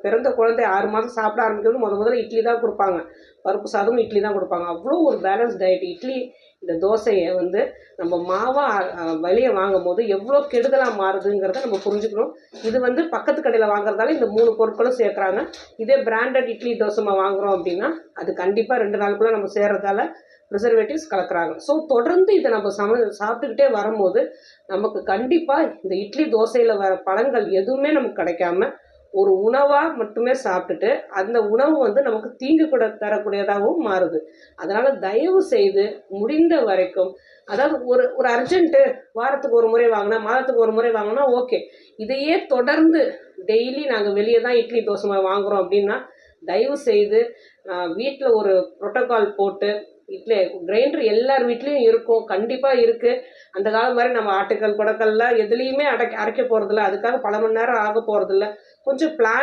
பிறந்த குழந்தை 6 மாதம் சாப்பிட ஆரம்பிக்கிறது முதல்ல இட்லி தான் கொடுப்பாங்க. பருப்பு சாதமும் இட்லி தான் கொடுப்பாங்க. அவ்வளோ ஒரு பேலன்ஸ் டயட். இட்லி இந்த தோசையை வந்து நம்ம மாவாக வெளியே வாங்கும் போது எவ்வளோ கெடுதலாக மாறுதுங்கிறத நம்ம புரிஞ்சுக்கணும். இது வந்து பக்கத்து கடையில் வாங்குறதால இந்த 3 பொருட்களும் சேர்க்குறாங்க. இதே பிராண்டட் இட்லி தோசை வாங்குகிறோம் அப்படின்னா அது கண்டிப்பாக 2 நாளுக்குள்ளே நம்ம சேர்றதால ப்ரிசர்வேட்டிவ்ஸ் கலக்குறாங்க. ஸோ தொடர்ந்து இதை நம்ம சாப்பிட்டுக்கிட்டே வரும்போது நமக்கு கண்டிப்பாக இந்த இட்லி தோசையில் வர பலன்கள் எதுவுமே நமக்கு கிடைக்காம ஒரு உணவாக மட்டுமே சாப்பிட்டுட்டு அந்த உணவு வந்து நமக்கு தீங்கு கூட தரக்கூடியதாகவும் மாறுது. அதனால் தயவு செய்து முடிந்த வரைக்கும், அதாவது ஒரு அர்ஜென்ட்டு வாரத்துக்கு ஒரு முறை வாங்கினா மாதத்துக்கு ஒரு முறை வாங்கினா ஓகே, இதையே தொடர்ந்து டெய்லி நாங்கள் வெளியே தான் இட்லி தோசை வாங்குகிறோம் அப்படின்னா தயவு செய்து வீட்டில் ஒரு ப்ரோட்டோகால் போட்டு, இட்லி கிரைண்டர் எல்லார் வீட்லேயும் இருக்கும், கண்டிப்பாக இருக்குது. அந்த காலம் மாதிரி நம்ம ஆட்டுக்கல் குடக்கல்லாம் எதுலேயுமே அரைக்க போகிறதில்ல. அதுக்காக பல மணி நேரம் ஆக போகிறதில்ல. கொஞ்சம் பிளான்